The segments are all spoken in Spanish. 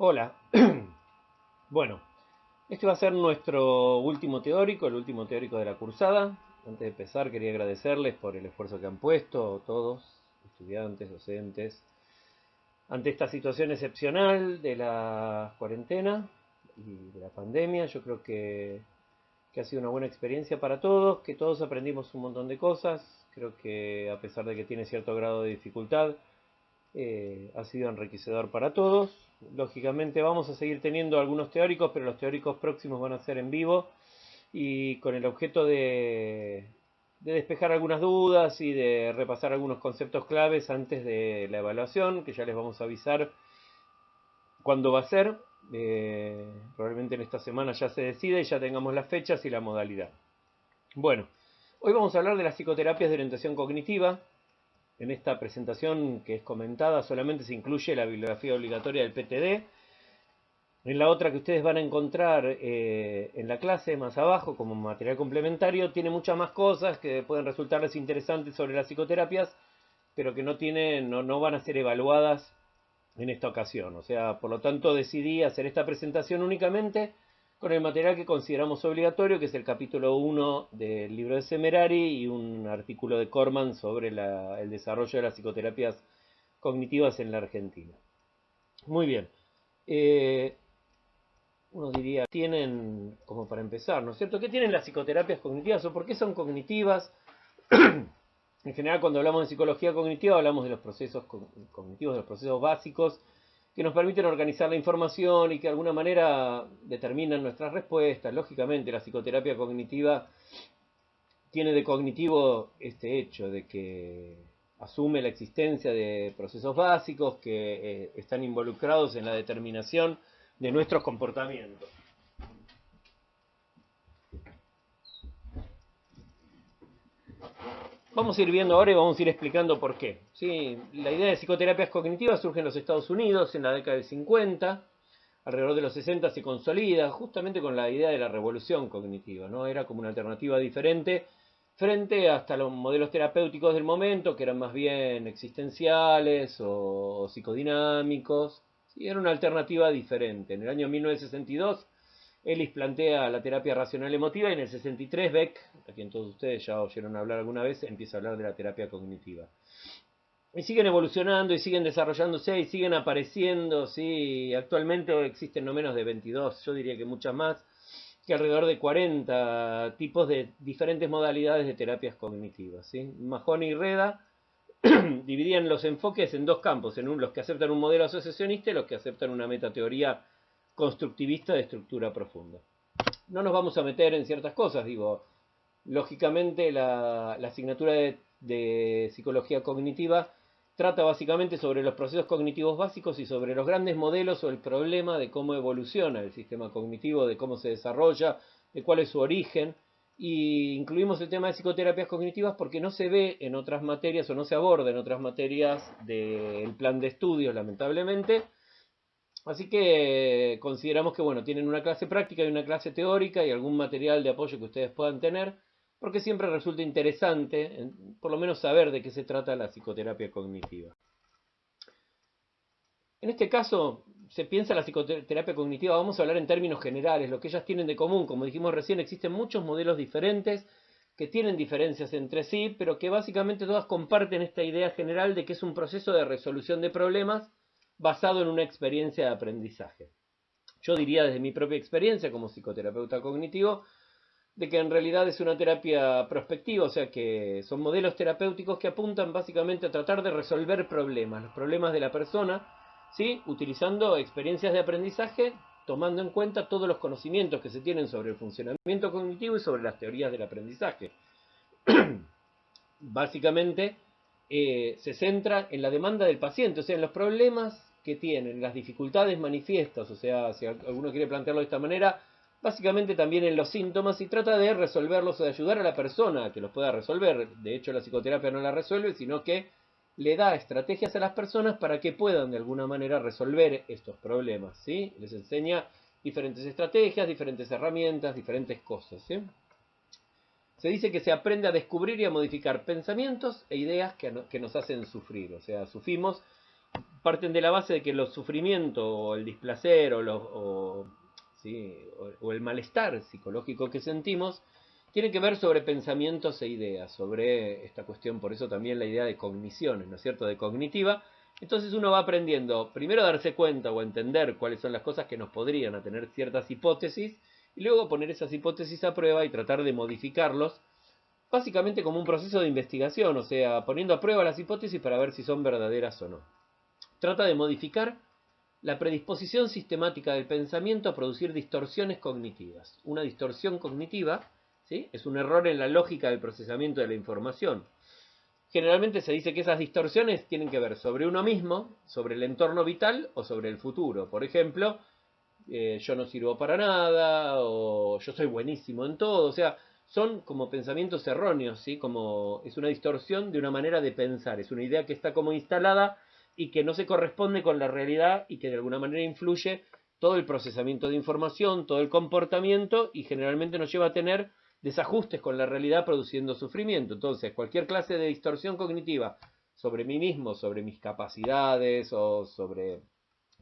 Hola. Bueno, este va a ser nuestro último teórico, el último teórico de la cursada. Antes de empezar, quería agradecerles por el esfuerzo que han puesto todos, estudiantes, docentes, ante esta situación excepcional de la cuarentena y de la pandemia. Yo creo que ha sido una buena experiencia para todos, que todos aprendimos un montón de cosas. Creo que a pesar de que tiene cierto grado de dificultad, ha sido enriquecedor para todos. Lógicamente vamos a seguir teniendo algunos teóricos, pero los teóricos próximos van a ser en vivo y con el objeto de despejar algunas dudas y de repasar algunos conceptos claves antes de la evaluación, que ya les vamos a avisar cuándo va a ser. Probablemente en esta semana ya se decide y ya tengamos las fechas y la modalidad. Bueno, hoy vamos a hablar de las psicoterapias de orientación cognitiva. En esta presentación que es comentada solamente se incluye la bibliografía obligatoria del PTD. En la otra que ustedes van a encontrar en la clase más abajo como material complementario tiene muchas más cosas que pueden resultarles interesantes sobre las psicoterapias, pero que no van a ser evaluadas en esta ocasión. O sea, por lo tanto decidí hacer esta presentación únicamente con el material que consideramos obligatorio, que es el capítulo 1 del libro de Semerari y un artículo de Corman sobre el desarrollo de las psicoterapias cognitivas en la Argentina. Muy bien. Eh, Uno diría, tienen, como para empezar, ¿no es cierto? ¿Qué tienen las psicoterapias cognitivas o por qué son cognitivas? En general, cuando hablamos de psicología cognitiva, hablamos de los procesos cognitivos, de los procesos básicos que nos permiten organizar la información y que de alguna manera determinan nuestras respuestas. Lógicamente, la psicoterapia cognitiva tiene de cognitivo este hecho de que asume la existencia de procesos básicos que están involucrados en la determinación de nuestros comportamientos. Vamos a ir viendo ahora y vamos a ir explicando por qué. ¿Sí? La idea de psicoterapias cognitivas surge en los Estados Unidos en la década del 50. Alrededor de los 60 se consolida justamente con la idea de la revolución cognitiva, ¿no? Era como una alternativa diferente frente hasta los modelos terapéuticos del momento, que eran más bien existenciales o psicodinámicos. ¿Sí? Era una alternativa diferente. En el año 1962 Ellis plantea la terapia racional emotiva y en el 63 Beck, a quien todos ustedes ya oyeron hablar alguna vez, empieza a hablar de la terapia cognitiva. Y siguen evolucionando y siguen desarrollándose y siguen apareciendo, ¿sí? Actualmente existen no menos de 22, yo diría que muchas más, que alrededor de 40 tipos de diferentes modalidades de terapias cognitivas, ¿sí? Mahoney y Reda dividían los enfoques en dos campos, los que aceptan un modelo asociacionista y los que aceptan una metateoría constructivista de estructura profunda. No nos vamos a meter en ciertas cosas, digo, lógicamente la asignatura de psicología cognitiva trata básicamente sobre los procesos cognitivos básicos y sobre los grandes modelos o el problema de cómo evoluciona el sistema cognitivo, de cómo se desarrolla, de cuál es su origen. Y incluimos el tema de psicoterapias cognitivas porque no se ve en otras materias o no se aborda en otras materias del plan de estudios, lamentablemente. Así que consideramos que bueno, tienen una clase práctica y una clase teórica y algún material de apoyo que ustedes puedan tener, porque siempre resulta interesante, por lo menos saber de qué se trata la psicoterapia cognitiva. En este caso, se piensa la psicoterapia cognitiva, vamos a hablar en términos generales, lo que ellas tienen de común, como dijimos recién, existen muchos modelos diferentes que tienen diferencias entre sí, pero que básicamente todas comparten esta idea general de que es un proceso de resolución de problemas basado en una experiencia de aprendizaje. Yo diría desde mi propia experiencia como psicoterapeuta cognitivo, de que en realidad es una terapia prospectiva, o sea que son modelos terapéuticos que apuntan básicamente a tratar de resolver problemas, los problemas de la persona, ¿sí? Utilizando experiencias de aprendizaje, tomando en cuenta todos los conocimientos que se tienen sobre el funcionamiento cognitivo y sobre las teorías del aprendizaje. Básicamente se centra en la demanda del paciente, o sea, en los problemas que tienen, las dificultades manifiestas, o sea, si alguno quiere plantearlo de esta manera, básicamente también en los síntomas y trata de resolverlos o de ayudar a la persona a que los pueda resolver. De hecho, la psicoterapia no la resuelve, sino que le da estrategias a las personas para que puedan de alguna manera resolver estos problemas, ¿sí? Les enseña diferentes estrategias, diferentes herramientas, diferentes cosas, ¿sí? Se dice que se aprende a descubrir y a modificar pensamientos e ideas que nos hacen sufrir. O sea, sufrimos parten de la base de que los sufrimientos o el displacer ¿sí? o el malestar psicológico que sentimos tiene que ver sobre pensamientos e ideas, sobre esta cuestión, por eso también la idea de cogniciones, ¿no es cierto?, de cognitiva. Entonces uno va aprendiendo primero a darse cuenta o a entender cuáles son las cosas que nos podrían a tener ciertas hipótesis, y luego poner esas hipótesis a prueba y tratar de modificarlos, básicamente como un proceso de investigación, o sea, poniendo a prueba las hipótesis para ver si son verdaderas o no. Trata de modificar la predisposición sistemática del pensamiento a producir distorsiones cognitivas. Una distorsión cognitiva, ¿sí?, es un error en la lógica del procesamiento de la información. Generalmente se dice que esas distorsiones tienen que ver sobre uno mismo, sobre el entorno vital o sobre el futuro. Por ejemplo, yo no sirvo para nada, o yo soy buenísimo en todo. O sea, son como pensamientos erróneos, ¿sí? Como es una distorsión de una manera de pensar, es una idea que está como instalada y que no se corresponde con la realidad y que de alguna manera influye todo el procesamiento de información, todo el comportamiento, y generalmente nos lleva a tener desajustes con la realidad produciendo sufrimiento. Entonces, cualquier clase de distorsión cognitiva sobre mí mismo, sobre mis capacidades o sobre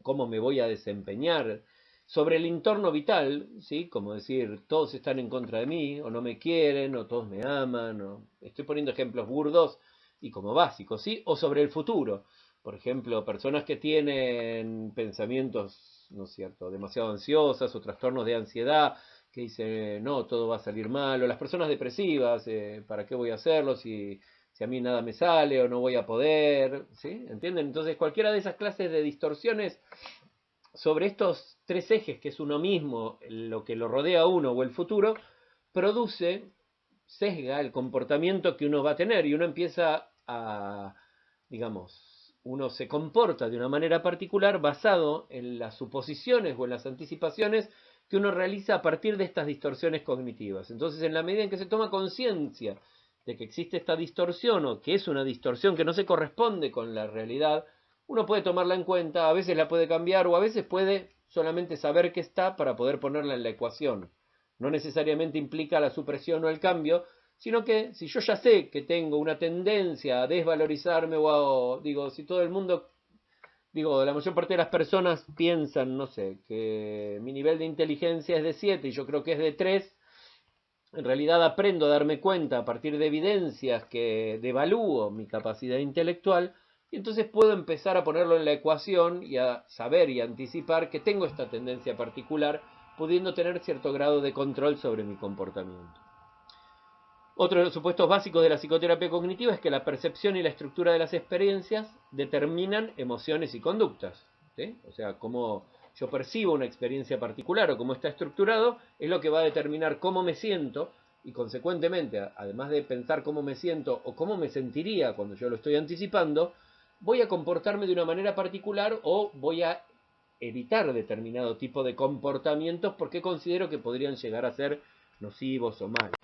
cómo me voy a desempeñar, sobre el entorno vital, ¿sí?, como decir, todos están en contra de mí, o no me quieren, o todos me aman, o estoy poniendo ejemplos burdos y como básicos, ¿sí?, o sobre el futuro. Por ejemplo, personas que tienen pensamientos, ¿no es cierto?, demasiado ansiosas o trastornos de ansiedad, que dicen, no, todo va a salir mal, o las personas depresivas, ¿para qué voy a hacerlo si a mí nada me sale o no voy a poder? ¿Sí? ¿Entienden? Entonces, cualquiera de esas clases de distorsiones sobre estos tres ejes, que es uno mismo, lo que lo rodea a uno o el futuro, produce, sesga el comportamiento que uno va a tener, y uno empieza a, digamos, uno se comporta de una manera particular basado en las suposiciones o en las anticipaciones que uno realiza a partir de estas distorsiones cognitivas. Entonces, en la medida en que se toma conciencia de que existe esta distorsión, o que es una distorsión que no se corresponde con la realidad, uno puede tomarla en cuenta, a veces la puede cambiar, o a veces puede solamente saber que está para poder ponerla en la ecuación. No necesariamente implica la supresión o el cambio, sino que si yo ya sé que tengo una tendencia a desvalorizarme, digo, si todo el mundo, digo, la mayor parte de las personas piensan, no sé, que mi nivel de inteligencia es de 7 y yo creo que es de 3, en realidad aprendo a darme cuenta a partir de evidencias que devalúo mi capacidad intelectual, y entonces puedo empezar a ponerlo en la ecuación y a saber y anticipar que tengo esta tendencia particular, pudiendo tener cierto grado de control sobre mi comportamiento. Otro de los supuestos básicos de la psicoterapia cognitiva es que la percepción y la estructura de las experiencias determinan emociones y conductas, ¿sí? O sea, cómo yo percibo una experiencia particular o cómo está estructurado es lo que va a determinar cómo me siento, y consecuentemente, además de pensar cómo me siento o cómo me sentiría cuando yo lo estoy anticipando, voy a comportarme de una manera particular o voy a evitar determinado tipo de comportamientos porque considero que podrían llegar a ser nocivos o malos.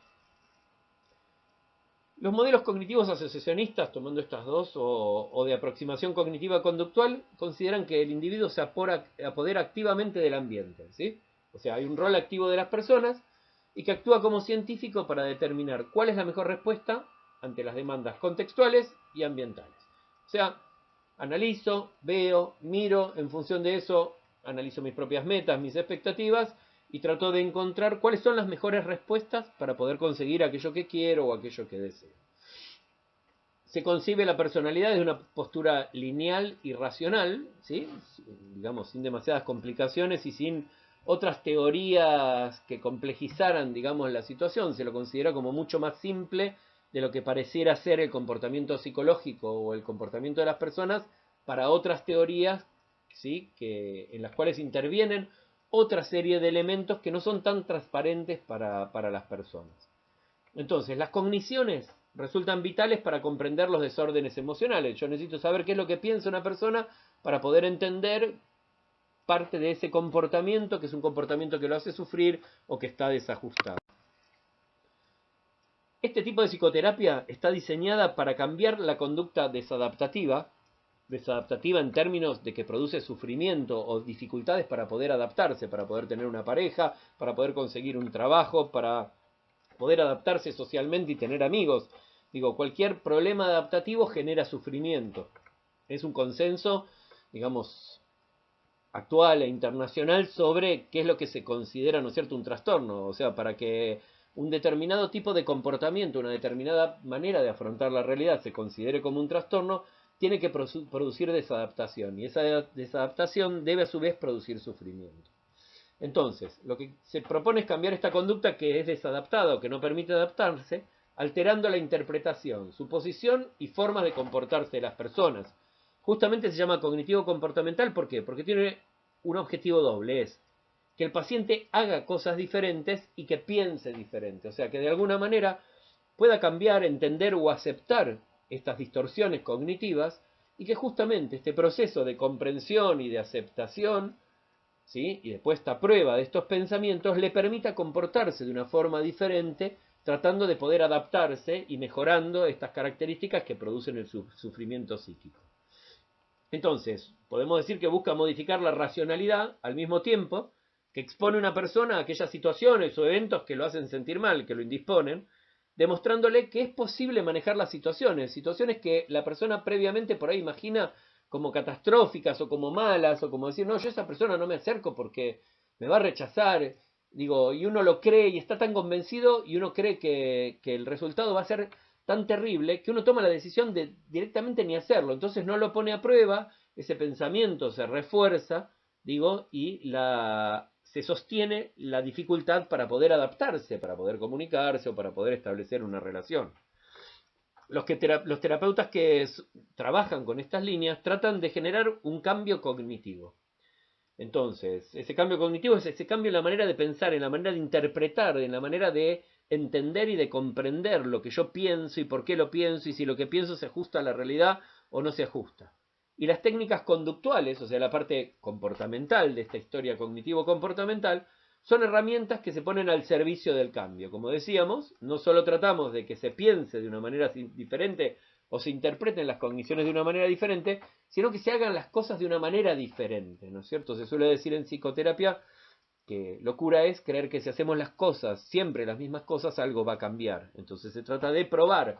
Los modelos cognitivos asociacionistas, tomando estas dos, o de aproximación cognitiva conductual, consideran que el individuo se apodera activamente del ambiente, ¿sí? O sea, hay un rol activo de las personas y que actúa como científico para determinar cuál es la mejor respuesta ante las demandas contextuales y ambientales. O sea, analizo, veo, miro, en función de eso analizo mis propias metas, mis expectativas, y trato de encontrar cuáles son las mejores respuestas para poder conseguir aquello que quiero o aquello que deseo. Se concibe la personalidad desde una postura lineal y racional, ¿sí?, digamos, sin demasiadas complicaciones y sin otras teorías que complejizaran, digamos, la situación. Se lo considera como mucho más simple de lo que pareciera ser el comportamiento psicológico o el comportamiento de las personas para otras teorías, ¿sí?, en las cuales intervienen otra serie de elementos que no son tan transparentes para las personas. Entonces, las cogniciones resultan vitales para comprender los desórdenes emocionales. Yo necesito saber qué es lo que piensa una persona para poder entender parte de ese comportamiento, que es un comportamiento que lo hace sufrir o que está desajustado. Este tipo de psicoterapia está diseñada para cambiar la conducta desadaptativa en términos de que produce sufrimiento o dificultades para poder adaptarse, para poder tener una pareja, para poder conseguir un trabajo, para poder adaptarse socialmente y tener amigos. Digo, cualquier problema adaptativo genera sufrimiento. Es un consenso, digamos, actual e internacional sobre qué es lo que se considera, ¿no es cierto?, un trastorno. O sea, para que un determinado tipo de comportamiento, una determinada manera de afrontar la realidad se considere como un trastorno, tiene que producir desadaptación. Y esa desadaptación debe a su vez producir sufrimiento. Entonces, lo que se propone es cambiar esta conducta que es desadaptada o que no permite adaptarse, alterando la interpretación, suposición y formas de comportarse de las personas. Justamente se llama cognitivo comportamental, ¿por qué? Porque tiene un objetivo doble, es que el paciente haga cosas diferentes y que piense diferente, o sea, que de alguna manera pueda cambiar, entender o aceptar estas distorsiones cognitivas y que justamente este proceso de comprensión y de aceptación, ¿sí?, y de puesta a prueba de estos pensamientos le permita comportarse de una forma diferente, tratando de poder adaptarse y mejorando estas características que producen el sufrimiento psíquico. Entonces, podemos decir que busca modificar la racionalidad al mismo tiempo que expone a una persona a aquellas situaciones o eventos que lo hacen sentir mal, que lo indisponen, demostrándole que es posible manejar las situaciones que la persona previamente por ahí imagina como catastróficas o como malas, o como decir, no, yo a esa persona no me acerco porque me va a rechazar, digo, y uno lo cree y está tan convencido y uno cree que el resultado va a ser tan terrible que uno toma la decisión de directamente ni hacerlo, entonces no lo pone a prueba, ese pensamiento se refuerza, digo, y se sostiene la dificultad para poder adaptarse, para poder comunicarse o para poder establecer una relación. Los terapeutas que trabajan con estas líneas tratan de generar un cambio cognitivo. Entonces, ese cambio cognitivo es ese cambio en la manera de pensar, en la manera de interpretar, en la manera de entender y de comprender lo que yo pienso y por qué lo pienso y si lo que pienso se ajusta a la realidad o no se ajusta. Y las técnicas conductuales, o sea, la parte comportamental de esta historia cognitivo-comportamental, son herramientas que se ponen al servicio del cambio. Como decíamos, no solo tratamos de que se piense de una manera diferente o se interpreten las cogniciones de una manera diferente, sino que se hagan las cosas de una manera diferente, ¿no es cierto? Se suele decir en psicoterapia que locura es creer que si hacemos las cosas, siempre las mismas cosas, algo va a cambiar. Entonces se trata de probar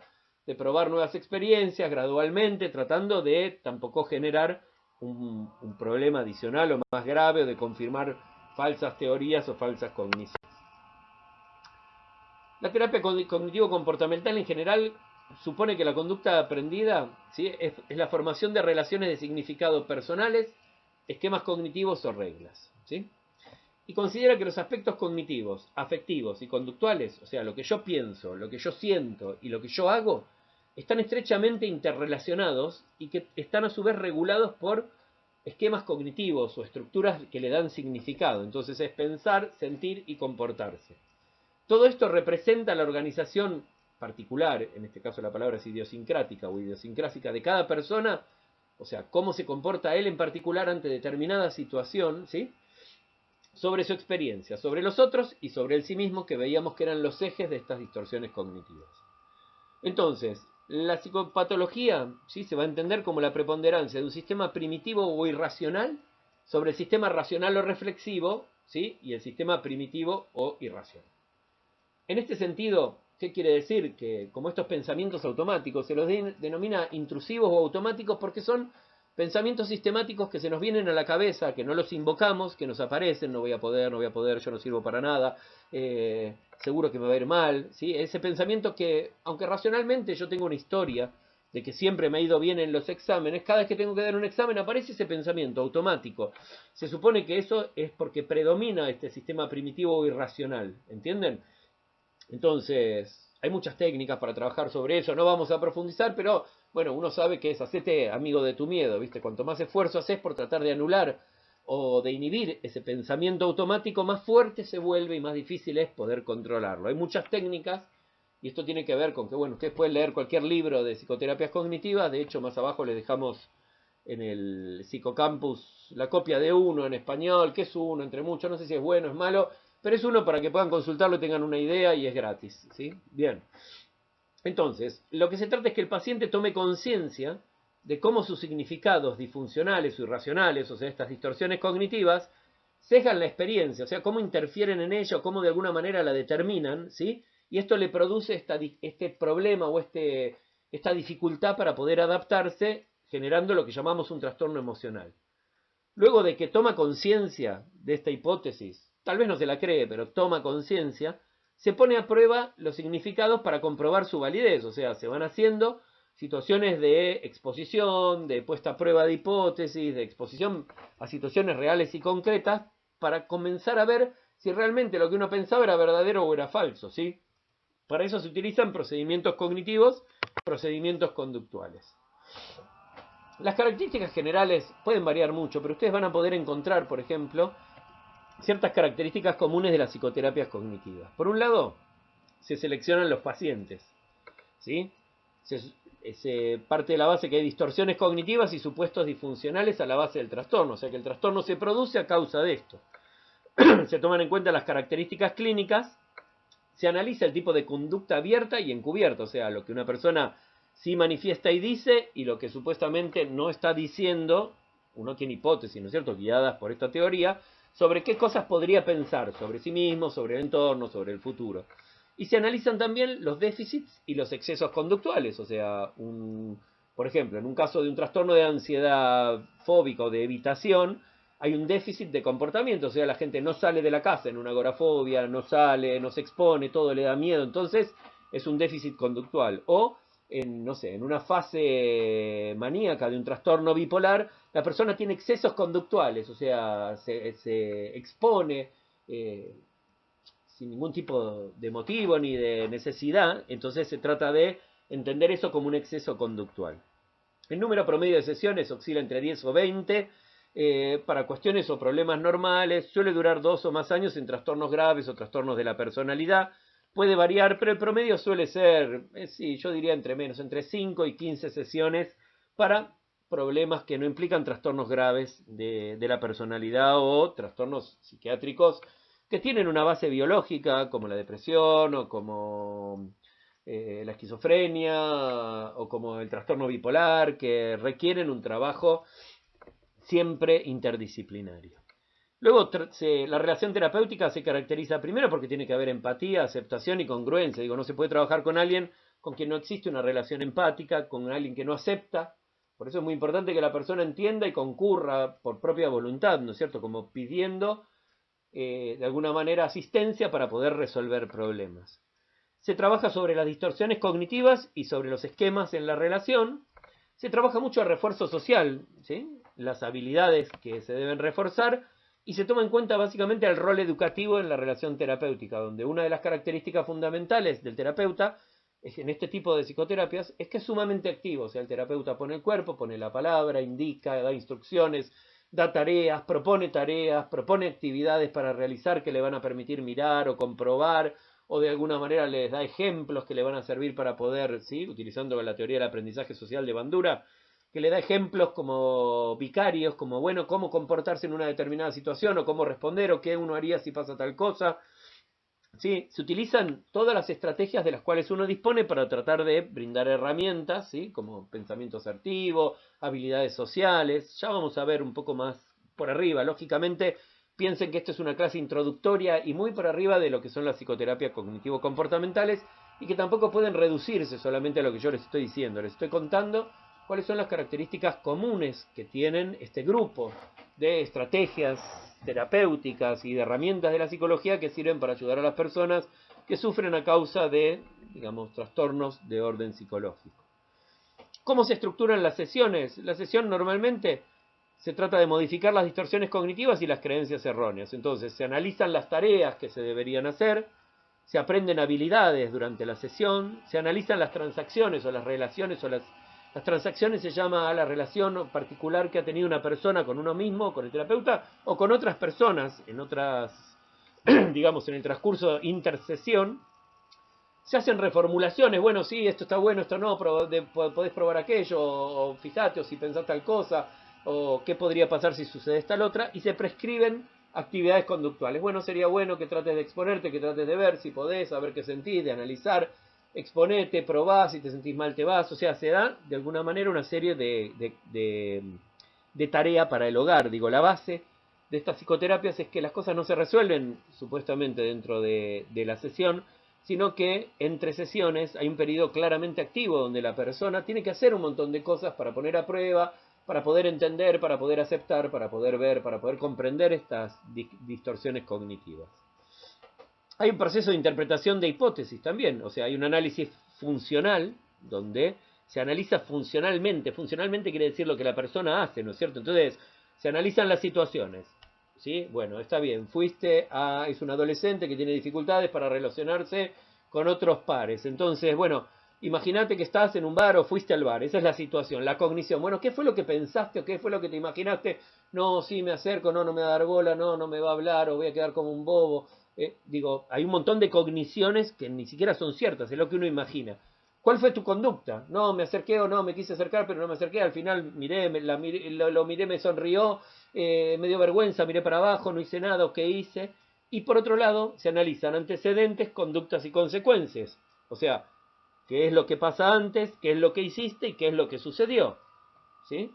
nuevas experiencias gradualmente, tratando de tampoco generar un problema adicional o más grave o de confirmar falsas teorías o falsas cogniciones. La terapia cognitivo-comportamental en general supone que la conducta aprendida, ¿sí?, es la formación de relaciones de significado personales, esquemas cognitivos o reglas, ¿sí? Y considera que los aspectos cognitivos, afectivos y conductuales, o sea, lo que yo pienso, lo que yo siento y lo que yo hago, están estrechamente interrelacionados y que están a su vez regulados por esquemas cognitivos o estructuras que le dan significado. Entonces es pensar, sentir y comportarse. Todo esto representa la organización particular, en este caso la palabra es idiosincrática o idiosincrásica de cada persona, o sea, cómo se comporta él en particular ante determinada situación, ¿sí?, sobre su experiencia, sobre los otros y sobre el sí mismo, que veíamos que eran los ejes de estas distorsiones cognitivas. Entonces, la psicopatología, ¿sí?, se va a entender como la preponderancia de un sistema primitivo o irracional sobre el sistema racional o reflexivo, ¿sí?, y el sistema primitivo o irracional. En este sentido, ¿qué quiere decir? Que como estos pensamientos automáticos se los denomina intrusivos o automáticos porque son pensamientos sistemáticos que se nos vienen a la cabeza, que no los invocamos, que nos aparecen, no voy a poder, yo no sirvo para nada, seguro que me va a ir mal, ¿sí? Ese pensamiento que, aunque racionalmente yo tengo una historia de que siempre me ha ido bien en los exámenes, cada vez que tengo que dar un examen aparece ese pensamiento automático. Se supone que eso es porque predomina este sistema primitivo o irracional, ¿entienden? Entonces, hay muchas técnicas para trabajar sobre eso, no vamos a profundizar, pero bueno, uno sabe que es hacerte amigo de tu miedo, ¿viste? Cuanto más esfuerzo haces por tratar de anular o de inhibir ese pensamiento automático, más fuerte se vuelve y más difícil es poder controlarlo. Hay muchas técnicas, y esto tiene que ver con que, bueno, ustedes pueden leer cualquier libro de psicoterapias cognitivas, de hecho más abajo les dejamos en el Psicocampus la copia de uno en español, que es uno entre muchos, no sé si es bueno o es malo, pero es uno para que puedan consultarlo y tengan una idea y es gratis, ¿sí? Bien. Entonces, lo que se trata es que el paciente tome conciencia de cómo sus significados disfuncionales o irracionales, o sea, estas distorsiones cognitivas, cejan la experiencia, o sea, cómo interfieren en ella o cómo de alguna manera la determinan, ¿sí? Y esto le produce este problema o esta dificultad para poder adaptarse generando lo que llamamos un trastorno emocional. Luego de que toma conciencia de esta hipótesis, tal vez no se la cree, pero toma conciencia, se pone a prueba los significados para comprobar su validez, o sea, se van haciendo situaciones de exposición, de puesta a prueba de hipótesis, de exposición a situaciones reales y concretas, para comenzar a ver si realmente lo que uno pensaba era verdadero o era falso, ¿sí? Para eso se utilizan procedimientos cognitivos, procedimientos conductuales. Las características generales pueden variar mucho, pero ustedes van a poder encontrar, por ejemplo, ciertas características comunes de las psicoterapias cognitivas. Por un lado, se seleccionan los pacientes, ¿sí? Se parte de la base que hay distorsiones cognitivas y supuestos disfuncionales a la base del trastorno, o sea que el trastorno se produce a causa de esto. Se toman en cuenta las características clínicas, se analiza el tipo de conducta abierta y encubierta, o sea, lo que una persona sí manifiesta y dice y lo que supuestamente no está diciendo. Uno tiene hipótesis, ¿no es cierto?, guiadas por esta teoría, sobre qué cosas podría pensar sobre sí mismo, sobre el entorno, sobre el futuro. Y se analizan también los déficits y los excesos conductuales, o sea, por ejemplo, en un caso de un trastorno de ansiedad fóbica o de evitación, hay un déficit de comportamiento, o sea, la gente no sale de la casa en una agorafobia, no sale, no se expone, todo le da miedo, entonces es un déficit conductual. O no sé, en una fase maníaca de un trastorno bipolar, la persona tiene excesos conductuales, o sea, se expone sin ningún tipo de motivo ni de necesidad, entonces se trata de entender eso como un exceso conductual. El número promedio de sesiones oscila entre 10 o 20, para cuestiones o problemas normales, suele durar 2 o más años en trastornos graves o trastornos de la personalidad. Puede variar, pero el promedio suele ser, sí, yo diría entre 5 y 15 sesiones para problemas que no implican trastornos graves de la personalidad o trastornos psiquiátricos que tienen una base biológica, como la depresión o como la esquizofrenia o como el trastorno bipolar, que requieren un trabajo siempre interdisciplinario. Luego, la relación terapéutica se caracteriza primero porque tiene que haber empatía, aceptación y congruencia. Digo, no se puede trabajar con alguien con quien no existe una relación empática, con alguien que no acepta. Por eso es muy importante que la persona entienda y concurra por propia voluntad, ¿no es cierto? Como pidiendo, de alguna manera, asistencia para poder resolver problemas. Se trabaja sobre las distorsiones cognitivas y sobre los esquemas en la relación. Se trabaja mucho el refuerzo social, ¿sí? Las habilidades que se deben reforzar, y se toma en cuenta básicamente el rol educativo en la relación terapéutica, donde una de las características fundamentales del terapeuta en este tipo de psicoterapias es que es sumamente activo. O sea, el terapeuta pone el cuerpo, pone la palabra, indica, da instrucciones, da tareas, propone actividades para realizar que le van a permitir mirar o comprobar, o de alguna manera les da ejemplos que le van a servir para poder, ¿sí?, utilizando la teoría del aprendizaje social de Bandura, que le da ejemplos como vicarios, como, bueno, cómo comportarse en una determinada situación, o cómo responder, o qué uno haría si pasa tal cosa. ¿Sí? Se utilizan todas las estrategias de las cuales uno dispone para tratar de brindar herramientas, ¿sí?, como pensamiento asertivo, habilidades sociales. Ya vamos a ver un poco más por arriba. Lógicamente, piensen que esto es una clase introductoria y muy por arriba de lo que son las psicoterapias cognitivo-comportamentales, y que tampoco pueden reducirse solamente a lo que yo les estoy diciendo. Les estoy contando cuáles son las características comunes que tienen este grupo de estrategias terapéuticas y de herramientas de la psicología que sirven para ayudar a las personas que sufren a causa de, digamos, trastornos de orden psicológico. ¿Cómo se estructuran las sesiones? La sesión normalmente se trata de modificar las distorsiones cognitivas y las creencias erróneas. Entonces, se analizan las tareas que se deberían hacer, se aprenden habilidades durante la sesión, se analizan las transacciones o las relaciones o las transacciones se llama a la relación particular que ha tenido una persona con uno mismo, con el terapeuta, o con otras personas en otras, digamos, en el transcurso intersesión. Se hacen reformulaciones, bueno, sí, esto está bueno, esto no, podés probar aquello, o fíjate, o si pensás tal cosa, o qué podría pasar si sucede tal otra, y se prescriben actividades conductuales. Bueno, sería bueno que trates de exponerte, que trates de ver si podés, a ver qué sentís, de analizar, exponete, probá, si te sentís mal te vas. O sea, se da de alguna manera una serie de tarea para el hogar. Digo, la base de estas psicoterapias es que las cosas no se resuelven supuestamente dentro de la sesión, sino que entre sesiones hay un periodo claramente activo donde la persona tiene que hacer un montón de cosas para poner a prueba, para poder entender, para poder aceptar, para poder ver, para poder comprender estas distorsiones cognitivas. Hay un proceso de interpretación de hipótesis también, o sea, hay un análisis funcional donde se analiza funcionalmente. Funcionalmente quiere decir lo que la persona hace, ¿no es cierto? Entonces, se analizan las situaciones. ¿Sí? Bueno, está bien, es un adolescente que tiene dificultades para relacionarse con otros pares. Entonces, bueno, imagínate que estás en un bar o fuiste al bar, esa es la situación, la cognición. Bueno, ¿qué fue lo que pensaste o qué fue lo que te imaginaste? No, sí, me acerco, no, no me va a dar bola, no, no me va a hablar o voy a quedar como un bobo. Digo, hay un montón de cogniciones que ni siquiera son ciertas, es lo que uno imagina. ¿Cuál fue tu conducta? No, me acerqué o no, me quise acercar, pero no me acerqué. Al final lo miré, me sonrió, me dio vergüenza, miré para abajo, no hice nada, o qué hice. Y por otro lado, se analizan antecedentes, conductas y consecuencias. O sea, qué es lo que pasa antes, qué es lo que hiciste y qué es lo que sucedió. ¿Sí?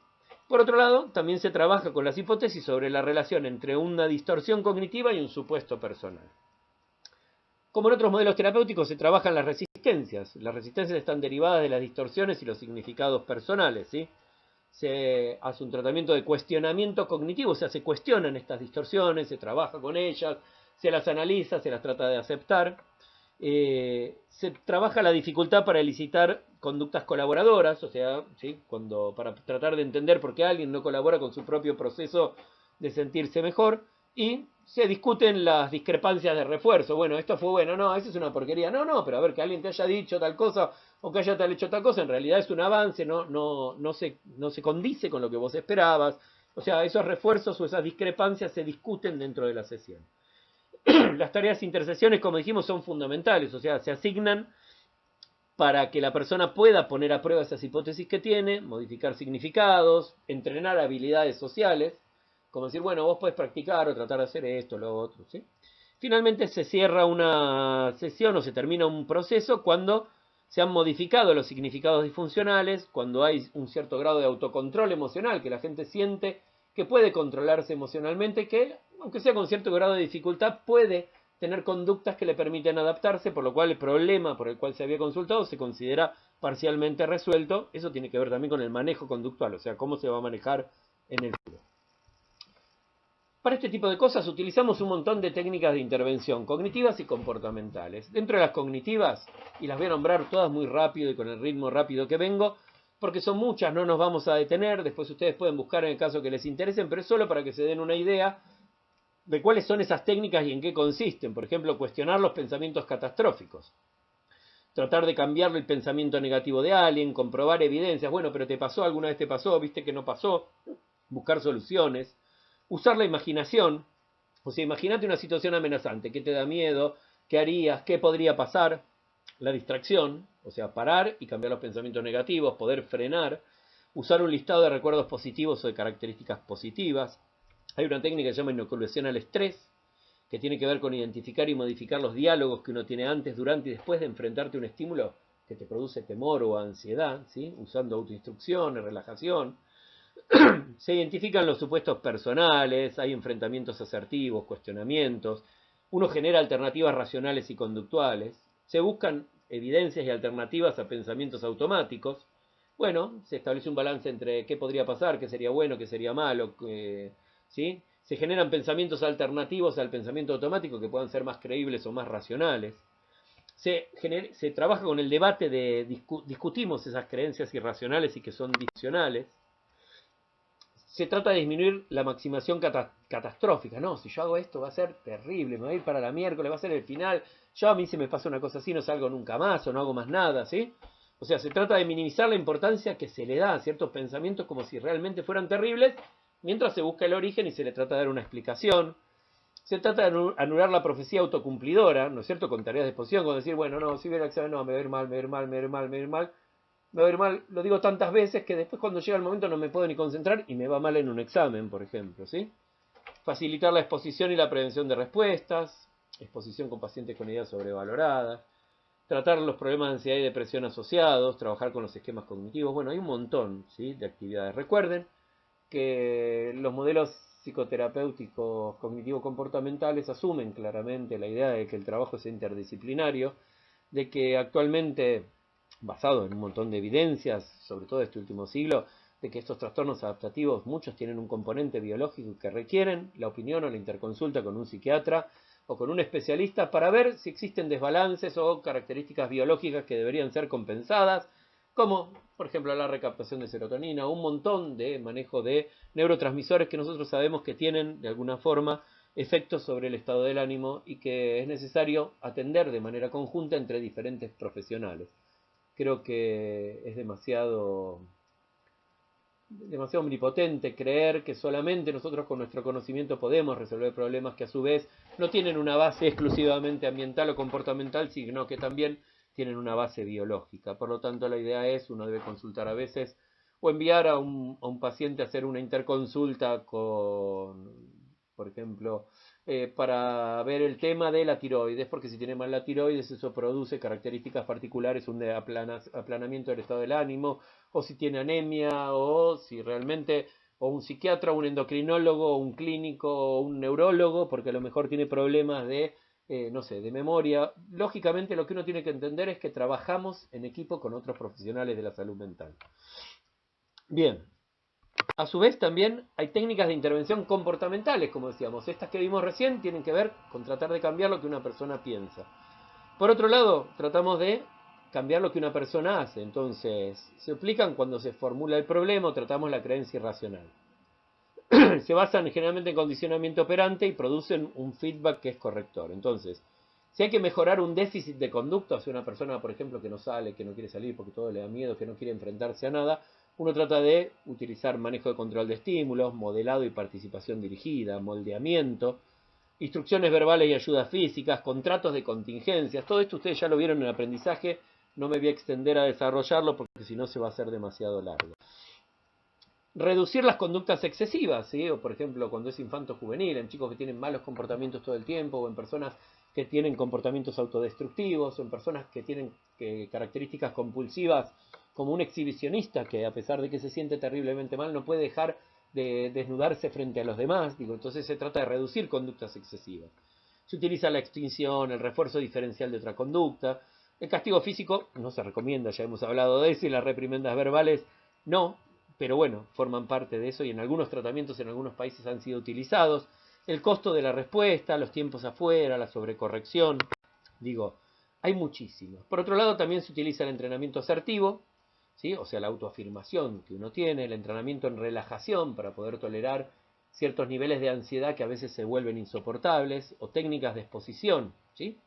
Por otro lado, también se trabaja con las hipótesis sobre la relación entre una distorsión cognitiva y un supuesto personal. Como en otros modelos terapéuticos se trabajan las resistencias. Las resistencias están derivadas de las distorsiones y los significados personales, ¿sí? Se hace un tratamiento de cuestionamiento cognitivo, o sea, se cuestionan estas distorsiones, se trabaja con ellas, se las analiza, se las trata de aceptar. Se trabaja la dificultad para elicitar conductas colaboradoras, o sea, ¿sí? Para tratar de entender por qué alguien no colabora con su propio proceso de sentirse mejor, y se discuten las discrepancias de refuerzo. Bueno, esto fue bueno, no, eso es una porquería, no, no, pero a ver, que alguien te haya dicho tal cosa o que haya tal hecho tal cosa, en realidad es un avance, no se condice con lo que vos esperabas. O sea, esos refuerzos o esas discrepancias se discuten dentro de la sesión. Las tareas de intersecciones, como dijimos, son fundamentales, o sea, se asignan para que la persona pueda poner a prueba esas hipótesis que tiene, modificar significados, entrenar habilidades sociales, como decir, bueno, vos podés practicar o tratar de hacer esto, lo otro, ¿sí? Finalmente se cierra una sesión o se termina un proceso cuando se han modificado los significados disfuncionales, cuando hay un cierto grado de autocontrol emocional, que la gente siente que puede controlarse emocionalmente, que aunque sea con cierto grado de dificultad, puede tener conductas que le permiten adaptarse, por lo cual el problema por el cual se había consultado se considera parcialmente resuelto. Eso tiene que ver también con el manejo conductual, o sea, cómo se va a manejar en el futuro. Para este tipo de cosas utilizamos un montón de técnicas de intervención, cognitivas y comportamentales. Dentro de las cognitivas, y las voy a nombrar todas muy rápido y con el ritmo rápido que vengo, porque son muchas, no nos vamos a detener, después ustedes pueden buscar en el caso que les interesen, pero es solo para que se den una idea de cuáles son esas técnicas y en qué consisten. Por ejemplo, cuestionar los pensamientos catastróficos. Tratar de cambiar el pensamiento negativo de alguien, comprobar evidencias. Bueno, pero te pasó, alguna vez te pasó, viste que no pasó. Buscar soluciones. Usar la imaginación. O sea, imagínate una situación amenazante. ¿Qué te da miedo? ¿Qué harías? ¿Qué podría pasar? La distracción. O sea, parar y cambiar los pensamientos negativos. Poder frenar. Usar un listado de recuerdos positivos o de características positivas. Hay una técnica que se llama inoculación al estrés, que tiene que ver con identificar y modificar los diálogos que uno tiene antes, durante y después de enfrentarte a un estímulo que te produce temor o ansiedad, ¿sí? Usando autoinstrucción, relajación. Se identifican los supuestos personales, hay enfrentamientos asertivos, cuestionamientos, uno genera alternativas racionales y conductuales, se buscan evidencias y alternativas a pensamientos automáticos. Bueno, se establece un balance entre qué podría pasar, qué sería bueno, qué sería malo, ¿sí? Se generan pensamientos alternativos al pensamiento automático que puedan ser más creíbles o más racionales. Se trabaja con el debate de discutimos esas creencias irracionales y que son disfuncionales. Se trata de disminuir la maximación catastrófica. No, si yo hago esto va a ser terrible, me voy a ir para la miércoles, va a ser el final. Yo a mí se me pasa una cosa así, no salgo nunca más o no hago más nada, ¿sí? O sea, se trata de minimizar la importancia que se le da a ciertos pensamientos como si realmente fueran terribles, mientras se busca el origen y se le trata de dar una explicación. Se trata de anular la profecía autocumplidora, ¿no es cierto? Con tareas de exposición, con decir, bueno, no, si hubiera examen, no, me va a ir mal, me va a ir mal, me va a ir mal, me va a ir mal. Me va a ir mal, lo digo tantas veces que después cuando llega el momento no me puedo ni concentrar y me va mal en un examen, por ejemplo, ¿sí? Facilitar la exposición y la prevención de respuestas, exposición con pacientes con ideas sobrevaloradas, tratar los problemas de ansiedad y depresión asociados, trabajar con los esquemas cognitivos. Bueno, hay un montón, ¿sí?, de actividades. Recuerden que los modelos psicoterapéuticos cognitivo-comportamentales asumen claramente la idea de que el trabajo es interdisciplinario, de que actualmente, basado en un montón de evidencias, sobre todo de este último siglo, de que estos trastornos adaptativos, muchos tienen un componente biológico que requieren la opinión o la interconsulta con un psiquiatra o con un especialista para ver si existen desbalances o características biológicas que deberían ser compensadas, como por ejemplo la recaptación de serotonina, un montón de manejo de neurotransmisores que nosotros sabemos que tienen de alguna forma efectos sobre el estado del ánimo y que es necesario atender de manera conjunta entre diferentes profesionales. Creo que es demasiado omnipotente creer que solamente nosotros con nuestro conocimiento podemos resolver problemas que a su vez no tienen una base exclusivamente ambiental o comportamental, sino que también tienen una base biológica. Por lo tanto, la idea es, uno debe consultar a veces o enviar a un paciente a hacer una interconsulta con, por ejemplo, para ver el tema de la tiroides, porque si tiene mal la tiroides eso produce características particulares, un aplanamiento del estado del ánimo, o si tiene anemia, o si realmente, o un psiquiatra, un endocrinólogo, un clínico, o un neurólogo, porque a lo mejor tiene problemas de, no sé, de memoria. Lógicamente lo que uno tiene que entender es que trabajamos en equipo con otros profesionales de la salud mental. Bien, a su vez también hay técnicas de intervención comportamentales, como decíamos. Estas que vimos recién tienen que ver con tratar de cambiar lo que una persona piensa. Por otro lado, tratamos de cambiar lo que una persona hace. Entonces, se aplican cuando se formula el problema o tratamos la creencia irracional. Se basan generalmente en condicionamiento operante y producen un feedback que es corrector. Entonces, si hay que mejorar un déficit de conducta hacia una persona, por ejemplo, que no sale, que no quiere salir porque todo le da miedo, que no quiere enfrentarse a nada, uno trata de utilizar manejo de control de estímulos, modelado y participación dirigida, moldeamiento, instrucciones verbales y ayudas físicas, contratos de contingencias. Todo esto ustedes ya lo vieron en el aprendizaje, no me voy a extender a desarrollarlo porque si no se va a hacer demasiado largo. Reducir las conductas excesivas, ¿sí? O por ejemplo cuando es infanto juvenil, en chicos que tienen malos comportamientos todo el tiempo, o en personas que tienen comportamientos autodestructivos, o en personas que tienen características compulsivas, como un exhibicionista que a pesar de que se siente terriblemente mal no puede dejar de desnudarse frente a los demás. Digo, entonces se trata de reducir conductas excesivas. Se utiliza la extinción, el refuerzo diferencial de otra conducta. El castigo físico no se recomienda, ya hemos hablado de eso, y las reprimendas verbales no, pero bueno, forman parte de eso y en algunos tratamientos en algunos países han sido utilizados. El costo de la respuesta, los tiempos afuera, la sobrecorrección, digo, hay muchísimos. Por otro lado, también se utiliza el entrenamiento asertivo, ¿sí? O sea, la autoafirmación que uno tiene, el entrenamiento en relajación para poder tolerar ciertos niveles de ansiedad que a veces se vuelven insoportables, o técnicas de exposición, ¿sí?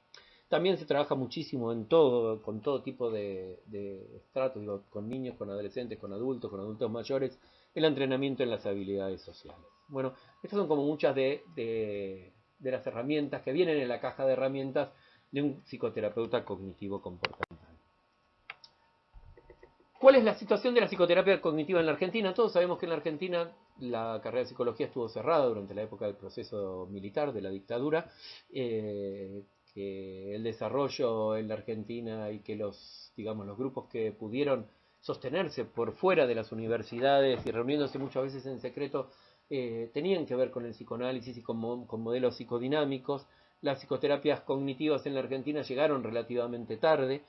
También se trabaja muchísimo en todo, con todo tipo de estratos, digo, con niños, con adolescentes, con adultos mayores, el entrenamiento en las habilidades sociales. Bueno, estas son como muchas de las herramientas que vienen en la caja de herramientas de un psicoterapeuta cognitivo comportamental. ¿Cuál es la situación de la psicoterapia cognitiva en la Argentina? Todos sabemos que en la Argentina la carrera de psicología estuvo cerrada durante la época del proceso militar, de la dictadura, que el desarrollo en la Argentina y que los grupos que pudieron sostenerse por fuera de las universidades y reuniéndose muchas veces en secreto, tenían que ver con el psicoanálisis y con modelos psicodinámicos. Las psicoterapias cognitivas en la Argentina llegaron relativamente tarde,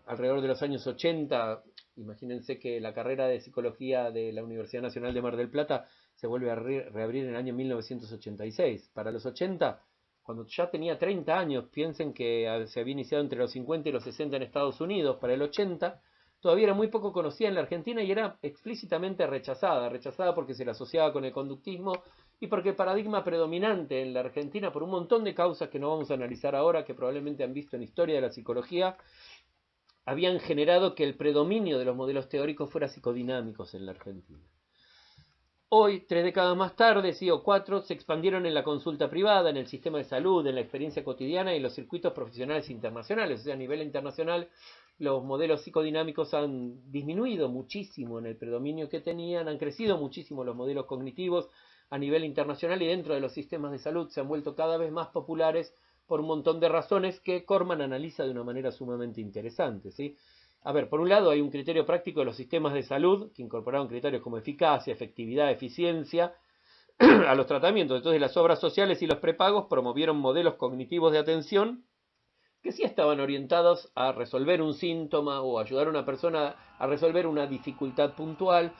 alrededor de los años 80. Imagínense que la carrera de psicología de la Universidad Nacional de Mar del Plata se vuelve a reabrir en el año 1986. Para los 80, cuando ya tenía 30 años, piensen que se había iniciado entre los 50 y los 60 en Estados Unidos. Para el 80 todavía era muy poco conocida en la Argentina y era explícitamente rechazada porque se la asociaba con el conductismo y porque el paradigma predominante en la Argentina, por un montón de causas que no vamos a analizar ahora, que probablemente han visto en historia de la psicología, habían generado que el predominio de los modelos teóricos fuera psicodinámicos en la Argentina. Hoy, 3 décadas más tarde, sí, o 4, se expandieron en la consulta privada, en el sistema de salud, en la experiencia cotidiana y en los circuitos profesionales internacionales. O sea, a nivel internacional, los modelos psicodinámicos han disminuido muchísimo en el predominio que tenían, han crecido muchísimo los modelos cognitivos a nivel internacional y dentro de los sistemas de salud se han vuelto cada vez más populares por un montón de razones que Corman analiza de una manera sumamente interesante, ¿sí? A ver, por un lado hay un criterio práctico de los sistemas de salud que incorporaron criterios como eficacia, efectividad, eficiencia a los tratamientos. Entonces las obras sociales y los prepagos promovieron modelos cognitivos de atención que sí estaban orientados a resolver un síntoma o ayudar a una persona a resolver una dificultad puntual,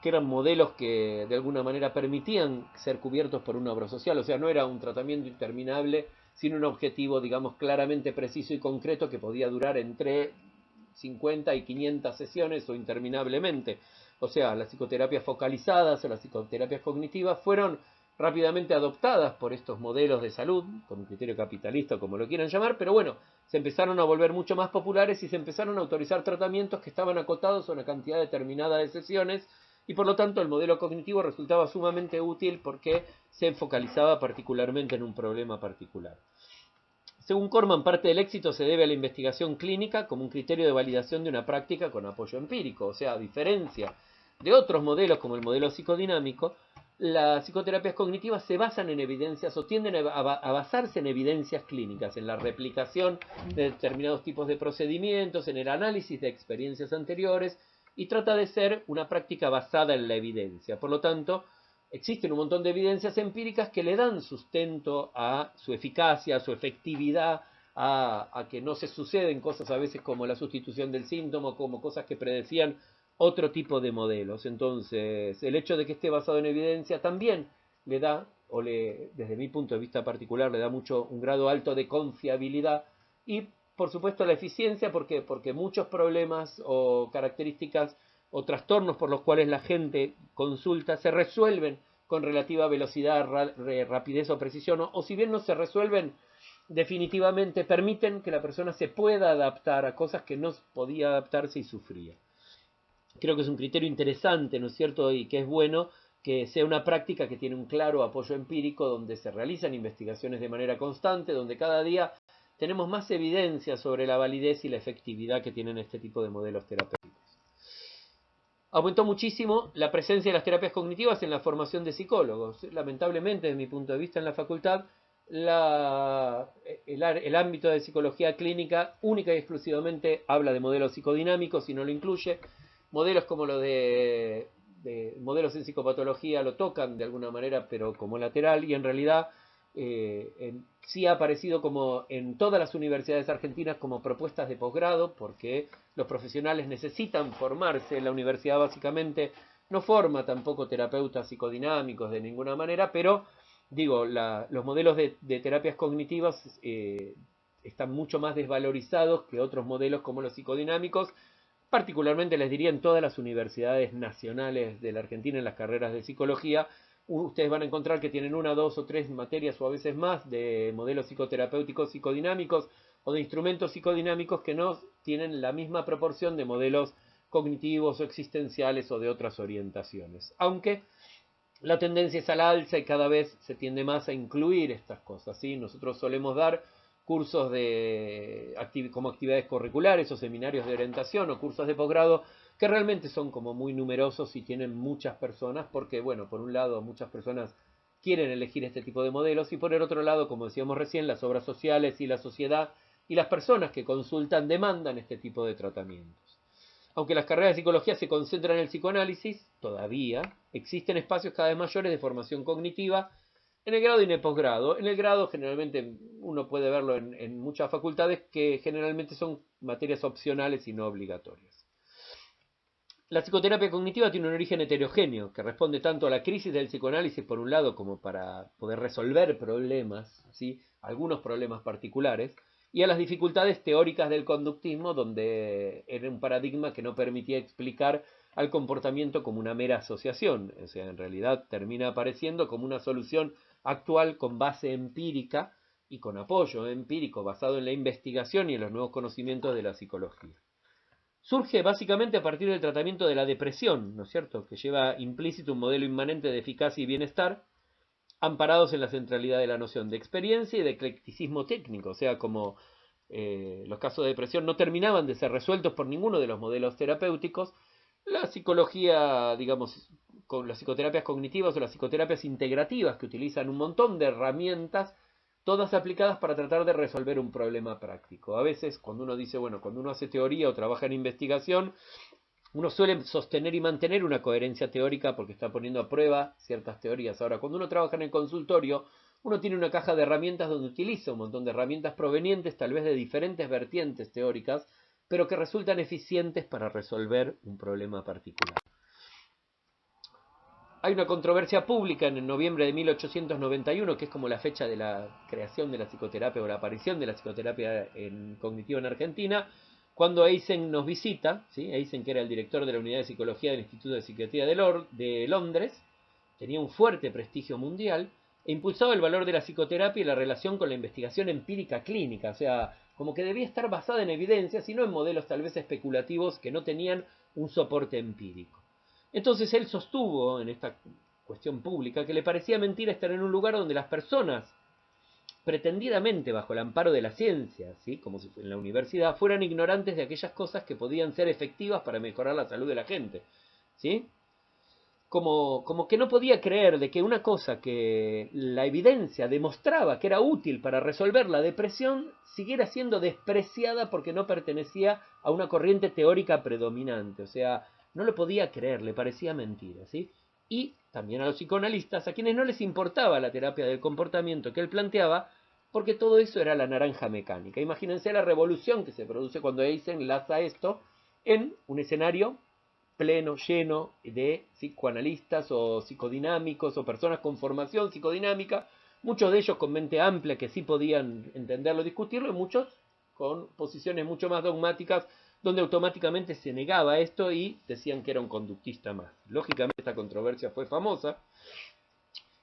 que eran modelos que de alguna manera permitían ser cubiertos por una obra social. O sea, no era un tratamiento interminable, sino un objetivo, digamos, claramente preciso y concreto que podía durar entre 50 y 500 sesiones o interminablemente. O sea, las psicoterapias focalizadas o las psicoterapias cognitivas fueron rápidamente adoptadas por estos modelos de salud, por un criterio capitalista, como lo quieran llamar, pero bueno, se empezaron a volver mucho más populares y se empezaron a autorizar tratamientos que estaban acotados a una cantidad determinada de sesiones, y por lo tanto el modelo cognitivo resultaba sumamente útil porque se focalizaba particularmente en un problema particular. Según Corman, parte del éxito se debe a la investigación clínica como un criterio de validación de una práctica con apoyo empírico. O sea, a diferencia de otros modelos como el modelo psicodinámico, las psicoterapias cognitivas se basan en evidencias o tienden a basarse en evidencias clínicas, en la replicación de determinados tipos de procedimientos, en el análisis de experiencias anteriores, y trata de ser una práctica basada en la evidencia. Por lo tanto, existen un montón de evidencias empíricas que le dan sustento a su eficacia, a su efectividad, a que no se suceden cosas a veces como la sustitución del síntoma, como cosas que predecían otro tipo de modelos. Entonces, el hecho de que esté basado en evidencia también le da, desde mi punto de vista particular, le da un grado alto de confiabilidad y, por supuesto, la eficiencia, porque muchos problemas o características o trastornos por los cuales la gente consulta se resuelven con relativa velocidad, rapidez o precisión, o si bien no se resuelven definitivamente, permiten que la persona se pueda adaptar a cosas que no podía adaptarse y sufría. Creo que es un criterio interesante, ¿no es cierto? Y que es bueno que sea una práctica que tiene un claro apoyo empírico, donde se realizan investigaciones de manera constante, donde cada día tenemos más evidencia sobre la validez y la efectividad que tienen este tipo de modelos terapéuticos. Aumentó muchísimo la presencia de las terapias cognitivas en la formación de psicólogos. Lamentablemente, desde mi punto de vista en la facultad, el ámbito de psicología clínica única y exclusivamente habla de modelos psicodinámicos y no lo incluye. Modelos como los de modelos en psicopatología lo tocan de alguna manera, pero como lateral, y en realidad sí ha aparecido como en todas las universidades argentinas como propuestas de posgrado, porque los profesionales necesitan formarse. La universidad básicamente no forma tampoco terapeutas psicodinámicos de ninguna manera, pero digo, los modelos de terapias cognitivas están mucho más desvalorizados que otros modelos como los psicodinámicos, particularmente les diría en todas las universidades nacionales de la Argentina en las carreras de psicología. Ustedes van a encontrar que tienen 1, 2 o 3 materias o a veces más de modelos psicoterapéuticos psicodinámicos o de instrumentos psicodinámicos que no tienen la misma proporción de modelos cognitivos o existenciales o de otras orientaciones. Aunque la tendencia es al alza y cada vez se tiende más a incluir estas cosas, ¿sí? Nosotros solemos dar cursos como actividades curriculares o seminarios de orientación o cursos de posgrado que realmente son como muy numerosos y tienen muchas personas porque, bueno, por un lado muchas personas quieren elegir este tipo de modelos y por el otro lado, como decíamos recién, las obras sociales y la sociedad y las personas que consultan demandan este tipo de tratamientos. Aunque las carreras de psicología se concentran en el psicoanálisis, todavía existen espacios cada vez mayores de formación cognitiva en el grado y en el posgrado. En el grado generalmente uno puede verlo en muchas facultades que generalmente son materias opcionales y no obligatorias. La psicoterapia cognitiva tiene un origen heterogéneo que responde tanto a la crisis del psicoanálisis por un lado como para poder resolver problemas, ¿sí? Algunos problemas particulares, y a las dificultades teóricas del conductismo, donde era un paradigma que no permitía explicar al comportamiento como una mera asociación. O sea, en realidad termina apareciendo como una solución actual con base empírica y con apoyo empírico basado en la investigación y en los nuevos conocimientos de la psicología. Surge básicamente a partir del tratamiento de la depresión, ¿no es cierto?, que lleva implícito un modelo inmanente de eficacia y bienestar, amparados en la centralidad de la noción de experiencia y de eclecticismo técnico. O sea, como los casos de depresión no terminaban de ser resueltos por ninguno de los modelos terapéuticos, la psicología, digamos, con las psicoterapias cognitivas o las psicoterapias integrativas, que utilizan un montón de herramientas, todas aplicadas para tratar de resolver un problema práctico. A veces, cuando uno dice, bueno, cuando uno hace teoría o trabaja en investigación, uno suele sostener y mantener una coherencia teórica porque está poniendo a prueba ciertas teorías. Ahora, cuando uno trabaja en el consultorio, uno tiene una caja de herramientas donde utiliza un montón de herramientas provenientes tal vez de diferentes vertientes teóricas, pero que resultan eficientes para resolver un problema particular. Hay una controversia pública en noviembre de 1891, que es como la fecha de la creación de la psicoterapia o la aparición de la psicoterapia cognitiva en Argentina, cuando Eisen nos visita, ¿sí? Eisen, que era el director de la Unidad de Psicología del Instituto de Psiquiatría de Londres, tenía un fuerte prestigio mundial, e impulsaba el valor de la psicoterapia y la relación con la investigación empírica clínica, o sea, como que debía estar basada en evidencias y no en modelos tal vez especulativos que no tenían un soporte empírico. Entonces él sostuvo en esta cuestión pública que le parecía mentira estar en un lugar donde las personas, pretendidamente bajo el amparo de la ciencia, ¿sí? Como si en la universidad, fueran ignorantes de aquellas cosas que podían ser efectivas para mejorar la salud de la gente, ¿sí? Como que no podía creer de que una cosa que la evidencia demostraba que era útil para resolver la depresión siguiera siendo despreciada porque no pertenecía a una corriente teórica predominante. O sea, no lo podía creer, le parecía mentira, ¿sí? Y también a los psicoanalistas, a quienes no les importaba la terapia del comportamiento que él planteaba, porque todo eso era la naranja mecánica. Imagínense la revolución que se produce cuando Eisen enlaza esto en un escenario pleno, lleno de psicoanalistas o psicodinámicos o personas con formación psicodinámica, muchos de ellos con mente amplia que sí podían entenderlo, discutirlo, y muchos con posiciones mucho más dogmáticas donde automáticamente se negaba esto y decían que era un conductista más. Lógicamente esta controversia fue famosa.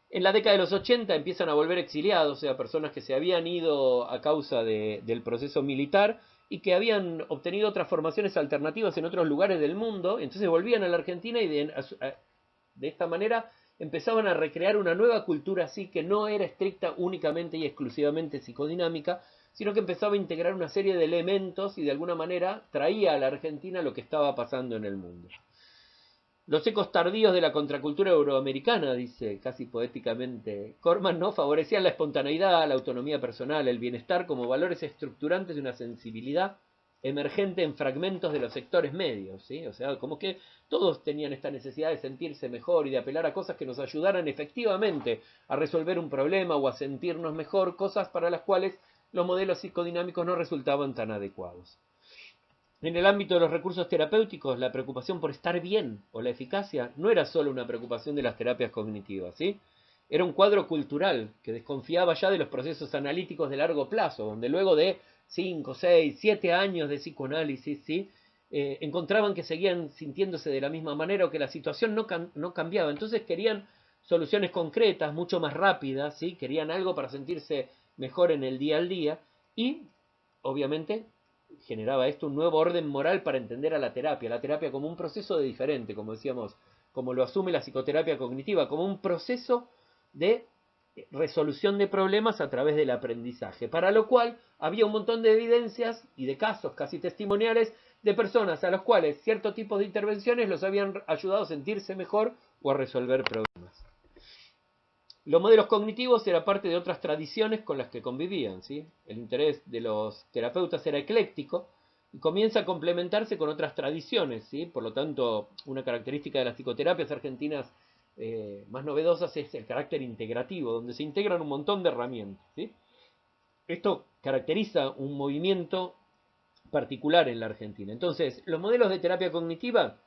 En la década de los 80 empiezan a volver exiliados, o sea, personas que se habían ido a causa del proceso militar y que habían obtenido otras formaciones alternativas en otros lugares del mundo, entonces volvían a la Argentina y de esta manera empezaban a recrear una nueva cultura así que no era estricta únicamente y exclusivamente psicodinámica, sino que empezaba a integrar una serie de elementos y de alguna manera traía a la Argentina lo que estaba pasando en el mundo. Los ecos tardíos de la contracultura euroamericana, dice casi poéticamente Corman, ¿no? Favorecían la espontaneidad, la autonomía personal, el bienestar como valores estructurantes de una sensibilidad emergente en fragmentos de los sectores medios, ¿sí? O sea, como que todos tenían esta necesidad de sentirse mejor y de apelar a cosas que nos ayudaran efectivamente a resolver un problema o a sentirnos mejor, cosas para las cuales los modelos psicodinámicos no resultaban tan adecuados. En el ámbito de los recursos terapéuticos, la preocupación por estar bien o la eficacia no era solo una preocupación de las terapias cognitivas, ¿sí? Era un cuadro cultural que desconfiaba ya de los procesos analíticos de largo plazo, donde luego de 5, 6, 7 años de psicoanálisis, ¿sí? Encontraban que seguían sintiéndose de la misma manera o que la situación no cambiaba. Entonces querían soluciones concretas, mucho más rápidas, ¿sí? Querían algo para sentirse mejor en el día al día y, obviamente, generaba esto un nuevo orden moral para entender a la terapia como un proceso de diferente, como decíamos, como lo asume la psicoterapia cognitiva, como un proceso de resolución de problemas a través del aprendizaje, para lo cual había un montón de evidencias y de casos casi testimoniales de personas a los cuales ciertos tipos de intervenciones los habían ayudado a sentirse mejor o a resolver problemas. Los modelos cognitivos eran parte de otras tradiciones con las que convivían, ¿sí? El interés de los terapeutas era ecléctico y comienza a complementarse con otras tradiciones, ¿sí? Por lo tanto, una característica de las psicoterapias argentinas más novedosas es el carácter integrativo, donde se integran un montón de herramientas, ¿sí? Esto caracteriza un movimiento particular en la Argentina. Entonces, los modelos de terapia cognitiva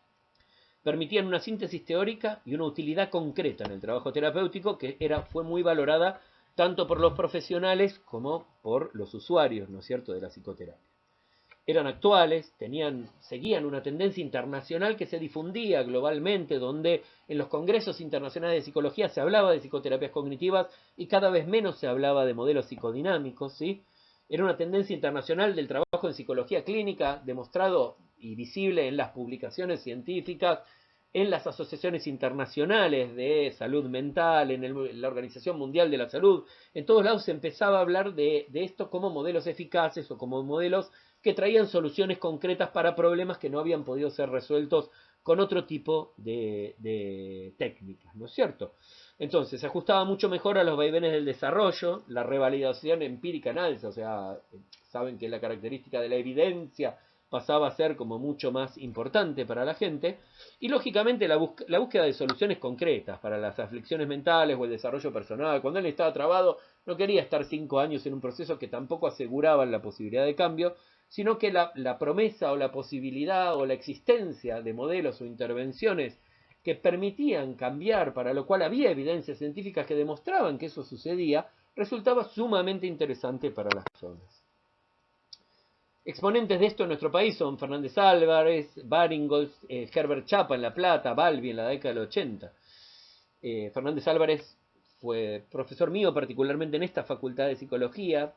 permitían una síntesis teórica y una utilidad concreta en el trabajo terapéutico que fue muy valorada tanto por los profesionales como por los usuarios, ¿no es cierto?, de la psicoterapia. Eran actuales, seguían una tendencia internacional que se difundía globalmente, donde en los congresos internacionales de psicología se hablaba de psicoterapias cognitivas y cada vez menos se hablaba de modelos psicodinámicos, ¿sí? Era una tendencia internacional del trabajo en psicología clínica, demostrado y visible en las publicaciones científicas, en las asociaciones internacionales de salud mental, en la Organización Mundial de la Salud. En todos lados se empezaba a hablar de esto como modelos eficaces o como modelos que traían soluciones concretas para problemas que no habían podido ser resueltos con otro tipo de técnicas, ¿no es cierto? Entonces, se ajustaba mucho mejor a los vaivenes del desarrollo, la revalidación empírica en alza, o sea, saben que la característica de la evidencia pasaba a ser como mucho más importante para la gente, y lógicamente la búsqueda de soluciones concretas para las aflicciones mentales o el desarrollo personal. Cuando él estaba trabado, no quería estar 5 años en un proceso que tampoco aseguraban la posibilidad de cambio, sino que la promesa o la posibilidad o la existencia de modelos o intervenciones que permitían cambiar, para lo cual había evidencias científicas que demostraban que eso sucedía, resultaba sumamente interesante para las personas. Exponentes de esto en nuestro país son Fernández Álvarez, Baringholtz, Herbert Chapa en La Plata, Balbi en la década del 80. Fernández Álvarez fue profesor mío particularmente en esta facultad de psicología.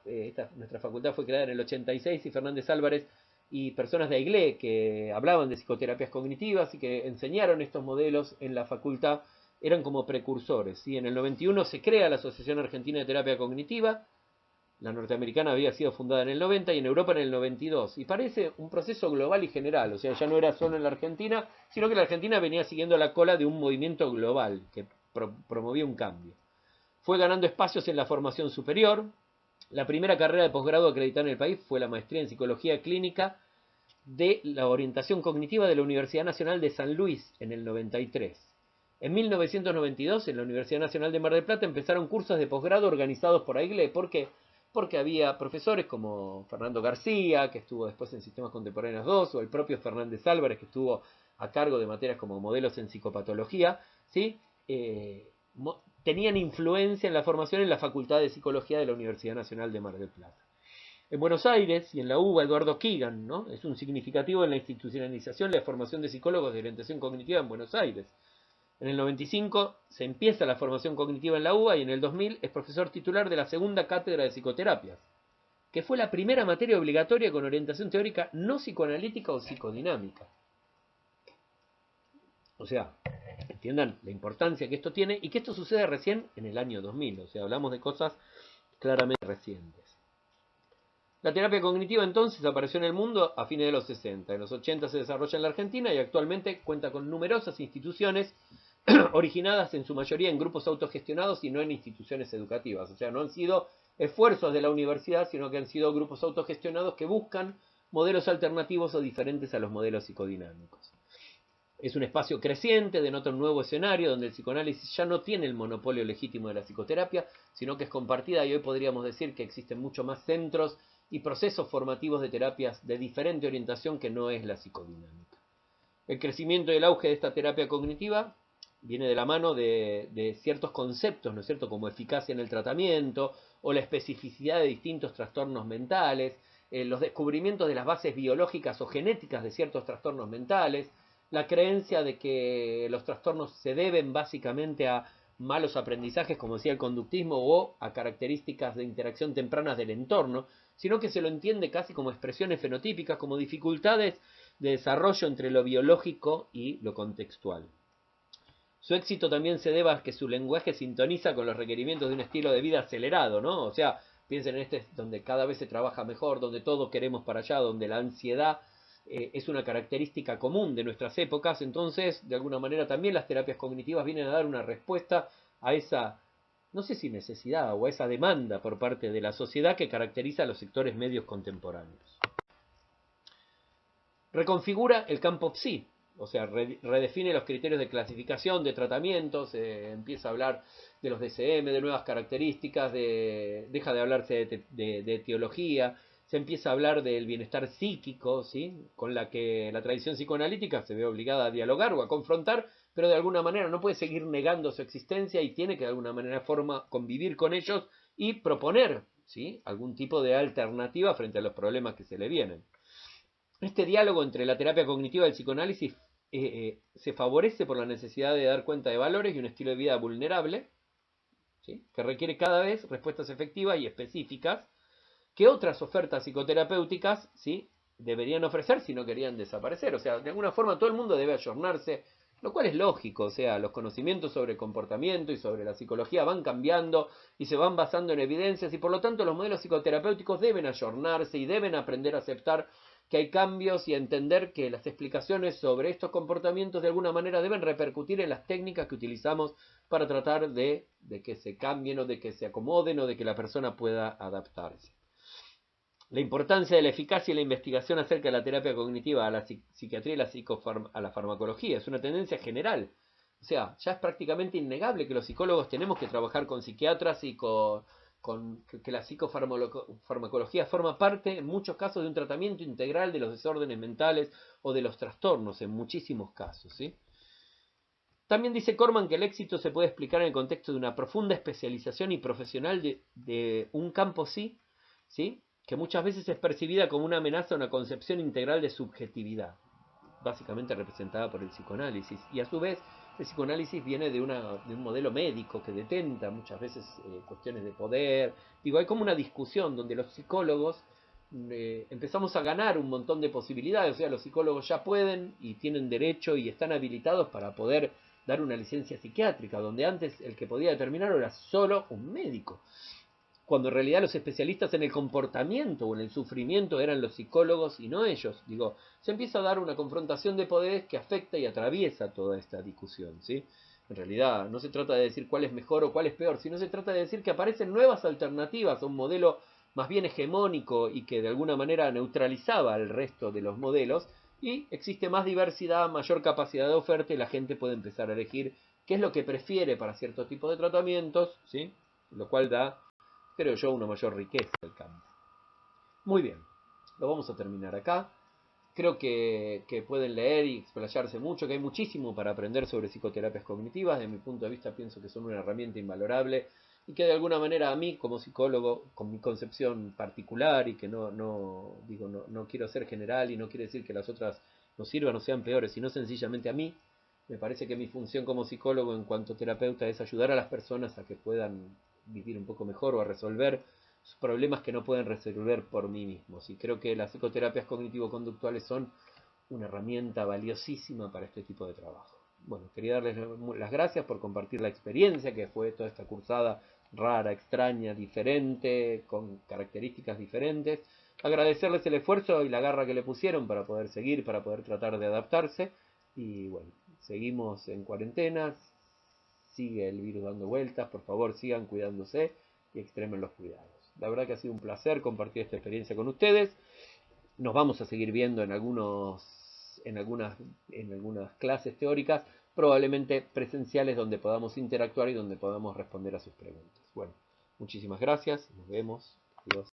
Nuestra facultad fue creada en el 86 y Fernández Álvarez y personas de AIGLE que hablaban de psicoterapias cognitivas y que enseñaron estos modelos en la facultad eran como precursores, ¿sí? En el 91 se crea la Asociación Argentina de Terapia Cognitiva. La norteamericana había sido fundada en el 90 y en Europa en el 92. Y parece un proceso global y general. O sea, ya no era solo en la Argentina, sino que la Argentina venía siguiendo la cola de un movimiento global que promovía un cambio. Fue ganando espacios en la formación superior. La primera carrera de posgrado acreditada en el país fue la maestría en Psicología Clínica de la Orientación Cognitiva de la Universidad Nacional de San Luis en el 93. En 1992, en la Universidad Nacional de Mar del Plata, empezaron cursos de posgrado organizados por AIGLE. ¿Por qué? Porque había profesores como Fernando García, que estuvo después en Sistemas Contemporáneos 2, o el propio Fernández Álvarez, que estuvo a cargo de materias como modelos en psicopatología, ¿sí? Tenían influencia en la formación en la Facultad de Psicología de la Universidad Nacional de Mar del Plata. En Buenos Aires y en la UBA, Eduardo Keegan, ¿no? Es un significativo en la institucionalización de la formación de psicólogos de orientación cognitiva en Buenos Aires. En el 95 se empieza la formación cognitiva en la UBA y en el 2000 es profesor titular de la segunda cátedra de psicoterapias, que fue la primera materia obligatoria con orientación teórica no psicoanalítica o psicodinámica. O sea, entiendan la importancia que esto tiene y que esto sucede recién en el año 2000. O sea, hablamos de cosas claramente recientes. La terapia cognitiva entonces apareció en el mundo a fines de los 60. En los 80 se desarrolla en la Argentina y actualmente cuenta con numerosas instituciones originadas en su mayoría en grupos autogestionados y no en instituciones educativas. O sea, no han sido esfuerzos de la universidad, sino que han sido grupos autogestionados que buscan modelos alternativos o diferentes a los modelos psicodinámicos. Es un espacio creciente, denota un nuevo escenario donde el psicoanálisis ya no tiene el monopolio legítimo de la psicoterapia, sino que es compartida y hoy podríamos decir que existen mucho más centros y procesos formativos de terapias de diferente orientación que no es la psicodinámica. El crecimiento y el auge de esta terapia cognitiva viene de la mano de ciertos conceptos, ¿no es cierto?, como eficacia en el tratamiento o la especificidad de distintos trastornos mentales, los descubrimientos de las bases biológicas o genéticas de ciertos trastornos mentales, la creencia de que los trastornos se deben básicamente a malos aprendizajes, como decía el conductismo, o a características de interacción tempranas del entorno, sino que se lo entiende casi como expresiones fenotípicas, como dificultades de desarrollo entre lo biológico y lo contextual. Su éxito también se debe a que su lenguaje sintoniza con los requerimientos de un estilo de vida acelerado, ¿no? O sea, piensen en donde cada vez se trabaja mejor, donde todos queremos para allá, donde la ansiedad es una característica común de nuestras épocas. Entonces, de alguna manera también las terapias cognitivas vienen a dar una respuesta a esa, no sé si necesidad o a esa demanda por parte de la sociedad que caracteriza a los sectores medios contemporáneos. Reconfigura el campo psi, o sea, redefine los criterios de clasificación, de tratamientos, empieza a hablar de los DSM, de nuevas características, deja de hablarse de etiología, se empieza a hablar del bienestar psíquico, ¿sí?, con la que la tradición psicoanalítica se ve obligada a dialogar o a confrontar, pero de alguna manera no puede seguir negando su existencia y tiene que de alguna manera convivir con ellos y proponer, ¿sí?, algún tipo de alternativa frente a los problemas que se le vienen. Este diálogo entre la terapia cognitiva y el psicoanálisis se favorece por la necesidad de dar cuenta de valores y un estilo de vida vulnerable, ¿sí?, que requiere cada vez respuestas efectivas y específicas que otras ofertas psicoterapéuticas, ¿sí?, deberían ofrecer si no querían desaparecer. O sea, de alguna forma todo el mundo debe ayornarse, lo cual es lógico. O sea, los conocimientos sobre comportamiento y sobre la psicología van cambiando y se van basando en evidencias y por lo tanto los modelos psicoterapéuticos deben ayornarse y deben aprender a aceptar que hay cambios y a entender que las explicaciones sobre estos comportamientos de alguna manera deben repercutir en las técnicas que utilizamos para tratar de que se cambien o de que se acomoden o de que la persona pueda adaptarse. La importancia de la eficacia y la investigación acerca de la terapia cognitiva a la psiquiatría y a la farmacología. Es una tendencia general. O sea, ya es prácticamente innegable que los psicólogos tenemos que trabajar con psiquiatras y que la psicofarmacología forma parte, en muchos casos, de un tratamiento integral de los desórdenes mentales o de los trastornos, en muchísimos casos, ¿sí? También dice Corman que el éxito se puede explicar en el contexto de una profunda especialización y profesional de un campo ¿sí? Que muchas veces es percibida como una amenaza a una concepción integral de subjetividad, básicamente representada por el psicoanálisis. Y a su vez, el psicoanálisis viene de un modelo médico que detenta muchas veces cuestiones de poder. Digo, hay como una discusión donde los psicólogos empezamos a ganar un montón de posibilidades. O sea, los psicólogos ya pueden y tienen derecho y están habilitados para poder dar una licencia psiquiátrica, donde antes el que podía determinar era solo un médico, cuando en realidad los especialistas en el comportamiento o en el sufrimiento eran los psicólogos y no ellos. Digo, se empieza a dar una confrontación de poderes que afecta y atraviesa toda esta discusión, ¿sí? En realidad no se trata de decir cuál es mejor o cuál es peor, sino se trata de decir que aparecen nuevas alternativas a un modelo más bien hegemónico y que de alguna manera neutralizaba al resto de los modelos, y existe más diversidad, mayor capacidad de oferta y la gente puede empezar a elegir qué es lo que prefiere para ciertos tipos de tratamientos, ¿sí? Lo cual da, creo yo, una mayor riqueza al campo. Muy bien, lo vamos a terminar acá. Creo que pueden leer y explayarse mucho, que hay muchísimo para aprender sobre psicoterapias cognitivas. De mi punto de vista pienso que son una herramienta invalorable y que de alguna manera a mí como psicólogo, con mi concepción particular y que no quiero ser general y no quiere decir que las otras no sirvan o sean peores, sino sencillamente a mí, me parece que mi función como psicólogo en cuanto terapeuta es ayudar a las personas a que puedan vivir un poco mejor o a resolver problemas que no pueden resolver por mí mismos. Y creo que las psicoterapias cognitivo-conductuales son una herramienta valiosísima para este tipo de trabajo. Bueno, quería darles las gracias por compartir la experiencia que fue toda esta cursada rara, extraña, diferente, con características diferentes. Agradecerles el esfuerzo y la garra que le pusieron para poder seguir, para poder tratar de adaptarse. Y bueno, seguimos en cuarentena, sigue el virus dando vueltas, por favor sigan cuidándose y extremen los cuidados. La verdad que ha sido un placer compartir esta experiencia con ustedes. Nos vamos a seguir viendo en algunas clases teóricas, probablemente presenciales, donde podamos interactuar y donde podamos responder a sus preguntas. Bueno, muchísimas gracias, nos vemos. Adiós.